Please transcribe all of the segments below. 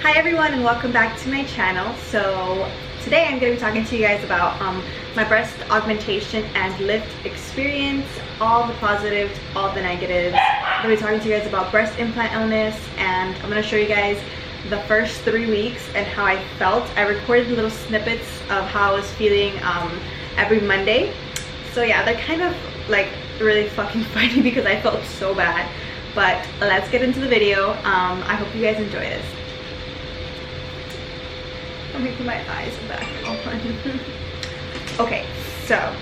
Hi everyone, and welcome back to my channel. So today I'm going to be talking to you guys about my breast augmentation and lift experience, all the positives, all the negatives. I'm going to be talking to you guys about breast implant illness, and I'm going to show you guys the first 3 weeks and how I felt. I recorded little snippets of how I was feeling every Monday. So yeah, they're kind of like really fucking funny because I felt so bad. But let's get into the video. I hope you guys enjoy this. Let me put my eyes back on. Okay, so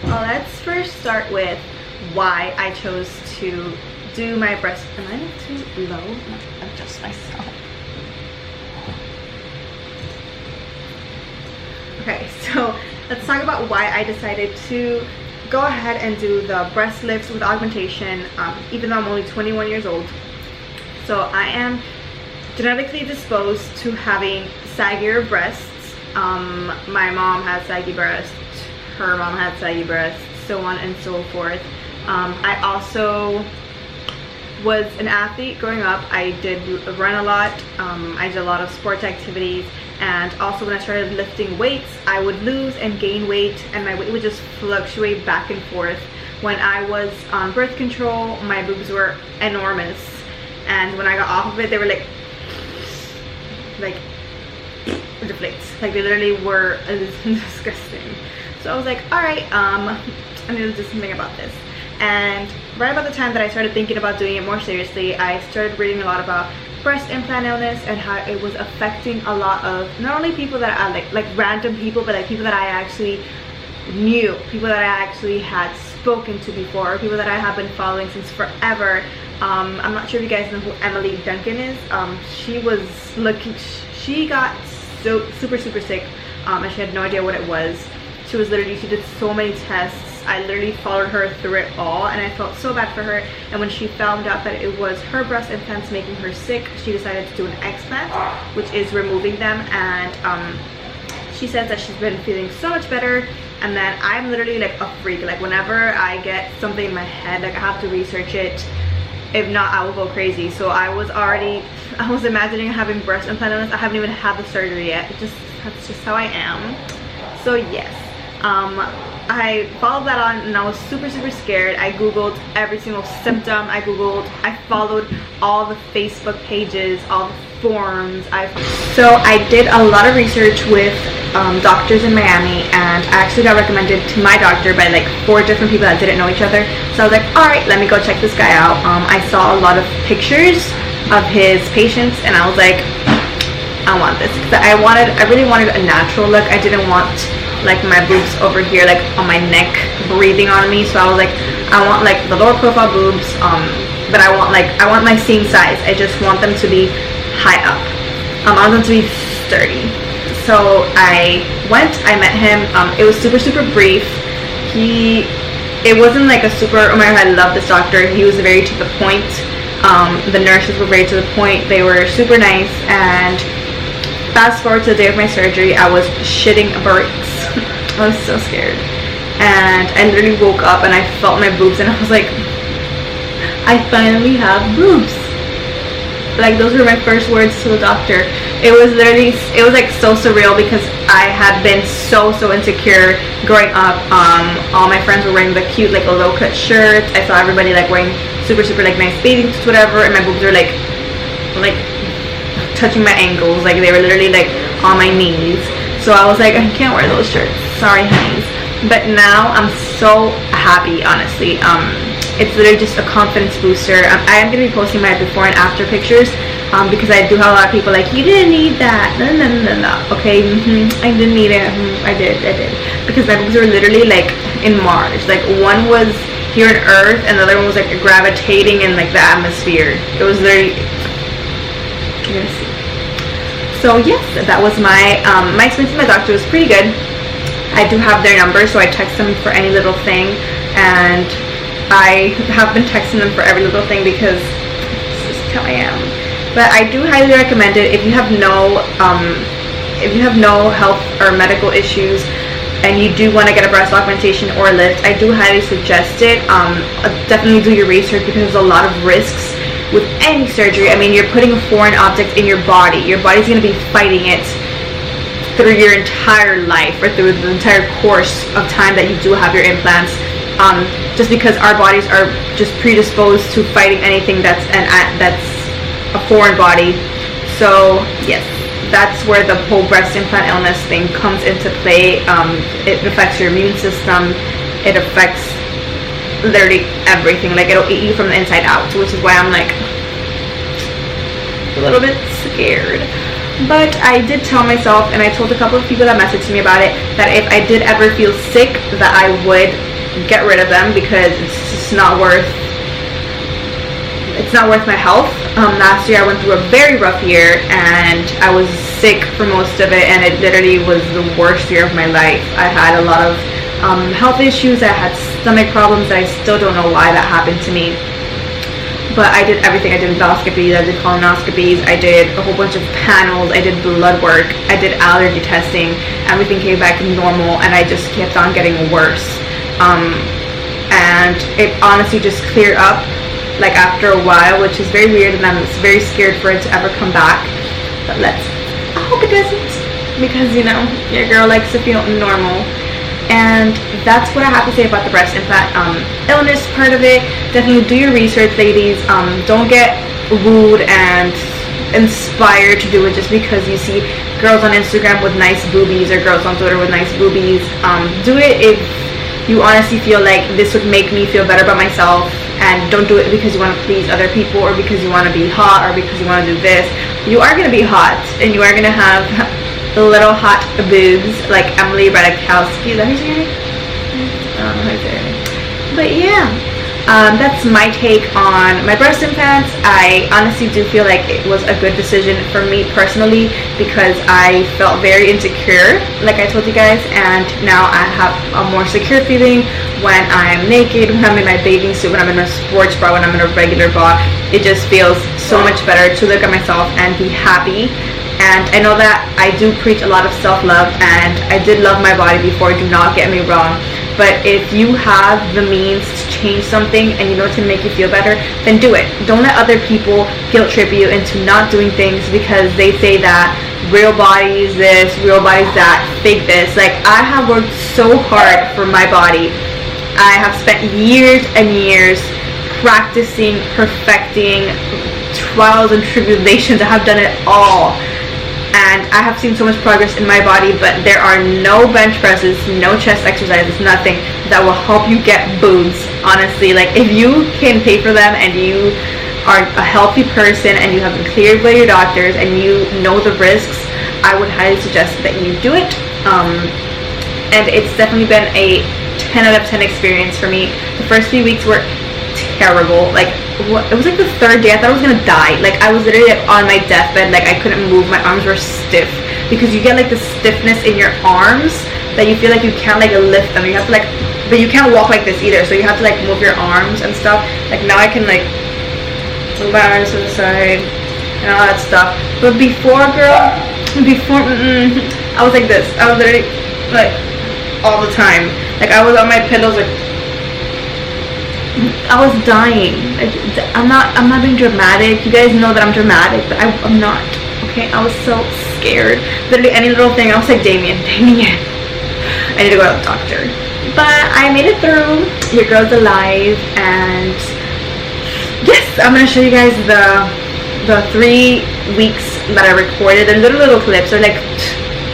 let's first start with why I chose to do my breast. Am I too low? Adjust myself. Okay, so let's talk about why I decided to go ahead and do the breast lifts with augmentation, even though I'm only 21 years old. So I am genetically disposed to having saggier breasts. My mom had saggy breasts, her mom had saggy breasts, so on and so forth. I also was an athlete growing up. I did run a lot. I did a lot of sports activities, and also when I started lifting weights, I would lose and gain weight, and my weight would just fluctuate back and forth. When I was on birth control, my boobs were enormous, and when I got off of it, they were like deflates. Like they literally were disgusting. So I was like, all right, I need to do something about this. And right about the time that I started thinking about doing it more seriously, I started reading a lot about breast implant illness and how it was affecting a lot of not only people that I like random people, but like people that I actually knew, people that I actually had spoken to before, or people that I have been following since forever. I'm not sure if you guys know who Emily Duncan is. She got so super sick, and she had no idea what it was. She did so many tests. I literally followed her through it all, and I felt so bad for her. And when she found out that it was her breast implants making her sick, she decided to do an explant, which is removing them. And she says that she's been feeling so much better, and then I'm literally like a freak. Like whenever I get something in my head, like I have to research it. If not, I will go crazy. So I was imagining having breast implant illness. I haven't even had the surgery yet. That's just how I am. So yes, I followed that on, and I was super scared. I googled every single symptom. I followed all the Facebook pages, all the forums. So I did a lot of research with doctors in Miami, and I actually got recommended to my doctor by like 4 different people that didn't know each other. So I was like, all right, let me go check this guy out. I saw a lot of pictures of his patients, and I was like, I want this, because I really wanted a natural look. I didn't want like my boobs over here, like on my neck, breathing on me. So I was like, I want like the lower profile boobs, but I want my same size. I just want them to be high up. I want them to be sturdy. So I met him. It was super brief. It wasn't like a super, oh my god, I love this doctor. He was very to the point. The nurses were very to the point. They were super nice. And fast forward to the day of my surgery, I was shitting bricks. I was so scared, and I literally woke up and I felt my boobs, and I was like, I finally have boobs. Like those were my first words to the doctor. It was like so surreal, because I had been so insecure growing up. All my friends were wearing the cute like low cut shirts. I saw everybody like wearing super like nice bathing suits, whatever, and my boobs were like touching my ankles. Like they were literally like on my knees. So I was like, I can't wear those shirts, sorry honeys. But now I'm so happy, honestly. It's literally just a confidence booster. I am going to be posting my before and after pictures, because I do have a lot of people like, you didn't need that. No. Okay, I didn't need it. I did. Because my boobs were literally like in Mars. Like one was here on Earth, and the other one was like gravitating in like the atmosphere. It was literally, you're gonna see. So yes, that was my experience with my doctor. Was pretty good. I do have their number, so I text them for any little thing, and I have been texting them for every little thing because this is how I am. But I do highly recommend it if you have no health or medical issues, and you do want to get a breast augmentation or a lift. I do highly suggest it. Definitely do your research, because there's a lot of risks with any surgery, I mean, you're putting a foreign object in your body. Your body's going to be fighting it through your entire life, or through the entire course of time that you do have your implants, just because our bodies are just predisposed to fighting anything that's a foreign body. So yes, that's where the whole breast implant illness thing comes into play. It affects your immune system. It affects literally everything. Like, it'll eat you from the inside out, which is why I'm like a little bit scared. But I did tell myself, and I told a couple of people that messaged me about it, that if I did ever feel sick, that I would get rid of them, because it's just not worth my health. Last year I went through a very rough year, and I was sick for most of it, and it literally was the worst year of my life. I had a lot of health issues. I had stomach problems that I still don't know why that happened to me. But I did everything. I did endoscopies, I did colonoscopies, I did a whole bunch of panels, I did blood work, I did allergy testing. Everything came back normal, and I just kept on getting worse. And it honestly just cleared up, like, after a while, which is very weird, and I'm very scared for it to ever come back. But I hope it doesn't, because, you know, your girl likes to feel normal. And that's what I have to say about the breast implant illness part of it. Definitely do your research, ladies. Don't get wooed and inspired to do it just because you see girls on Instagram with nice boobies, or girls on Twitter with nice boobies. Do it if you honestly feel like this would make me feel better about myself, and don't do it because you want to please other people, or because you want to be hot, or because you want to do this. You are going to be hot, and you are going to have the little hot boobs, like Emily Ratajkowski. Is that her name? I don't know how to say her name. But yeah, that's my take on my breast implants. I honestly do feel like it was a good decision for me personally, because I felt very insecure, like I told you guys, and now I have a more secure feeling when I'm naked, when I'm in my bathing suit, when I'm in a sports bra, when I'm in a regular bra. It just feels so much better to look at myself and be happy. And I know that I do preach a lot of self-love, and I did love my body before, do not get me wrong. But if you have the means to change something, and you know it's going to make you feel better, then do it. Don't let other people guilt trip you into not doing things because they say that real body is this, real body is that, fake this. Like, I have worked so hard for my body. I have spent years and years practicing, perfecting, trials and tribulations. I have done it all. And I have seen so much progress in my body, but there are no bench presses, no chest exercises, nothing that will help you get boobs, honestly. Like, if you can pay for them, and you are a healthy person, and you have been cleared by your doctors, and you know the risks, I would highly suggest that you do it. And it's definitely been a 10 out of 10 experience for me. The first few weeks were terrible. Like, it was like the third day I thought I was gonna die. Like, I was literally on my deathbed. Like, I couldn't move. My arms were stiff, because you get like the stiffness in your arms that you feel like you can't like lift them. You have to like, but you can't walk like this either, so you have to like move your arms and stuff. Like, now I can like move my arms to the side and all that stuff. But before, girl, I was like this. I was literally like all the time. Like, I was on my pillows, like I was dying. I'm not being dramatic. You guys know that I'm dramatic, but I'm not. Okay, I was so scared. Literally any little thing, I was like, Damien, I need to go to the doctor. But I made it through. Your girl's alive, and yes, I'm gonna show you guys the 3 weeks that I recorded. They're little clips. They're like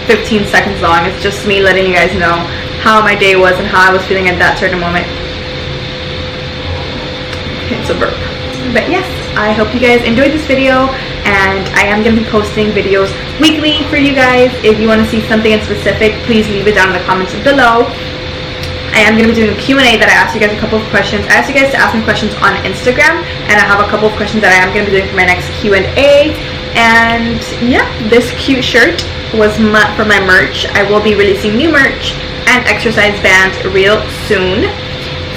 15 seconds long. It's just me letting you guys know how my day was and how I was feeling at that certain moment. It's a burp. But yes, I hope you guys enjoyed this video, and I am going to be posting videos weekly for you guys. If you want to see something in specific, please leave it down in the comments below. I am going to be doing a Q&A that I asked you guys a couple of questions. I asked you guys to ask me questions on Instagram, and I have a couple of questions that I am going to be doing for my next Q&A. And yeah, this cute shirt was for my merch. I will be releasing new merch and exercise bands real soon.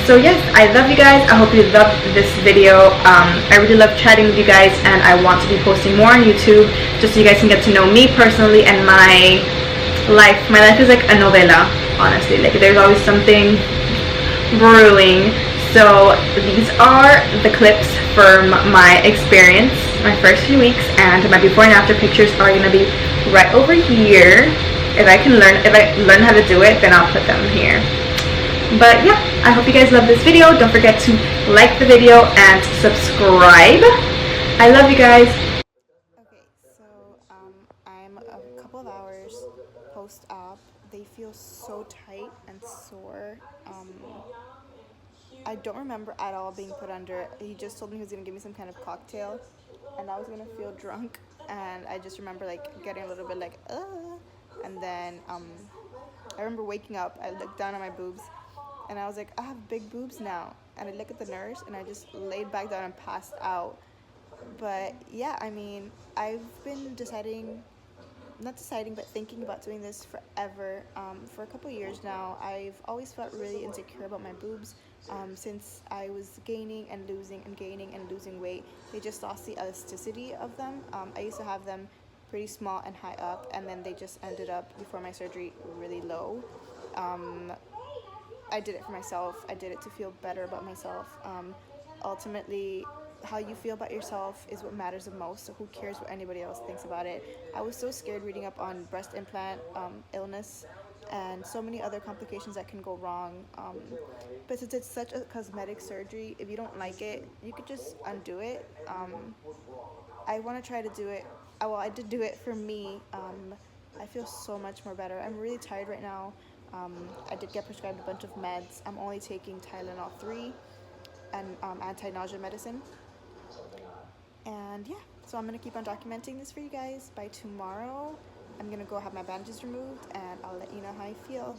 So yes, I love you guys. I hope you loved this video. I really love chatting with you guys, and I want to be posting more on YouTube just so you guys can get to know me personally and my life. My life is like a novela, honestly. Like, there's always something brewing. So these are the clips from my experience, my first few weeks, and my before and after pictures are gonna be right over here. If I learn how to do it, then I'll put them here. But yeah, I hope you guys love this video. Don't forget to like the video and subscribe. I love you guys. Okay, so I'm a couple of hours post-op. They feel so tight and sore. I don't remember at all being put under. He just told me he was gonna give me some kind of cocktail, and I was gonna feel drunk. And I just remember like getting a little bit like, and then I remember waking up. I looked down at my boobs, and I was like, I have big boobs now. And I looked at the nurse, and I just laid back down and passed out. But yeah, I mean, I've been not deciding, but thinking about doing this forever. For a couple years now, I've always felt really insecure about my boobs. Since I was gaining and losing and gaining and losing weight, they just lost the elasticity of them. I used to have them pretty small and high up, and then they just ended up, before my surgery, really low. I did it for myself. I did it to feel better about myself. Ultimately, how you feel about yourself is what matters the most, so who cares what anybody else thinks about it. I was so scared reading up on breast implant illness and so many other complications that can go wrong. But since it's such a cosmetic surgery, if you don't like it, you could just undo it. I want to try to do it. Well, I did do it for me. I feel so much more better. I'm really tired right now. I did get prescribed a bunch of meds. I'm only taking Tylenol 3 and anti-nausea medicine. And yeah, so I'm gonna keep on documenting this for you guys. By tomorrow, I'm gonna go have my bandages removed, and I'll let you know how I feel.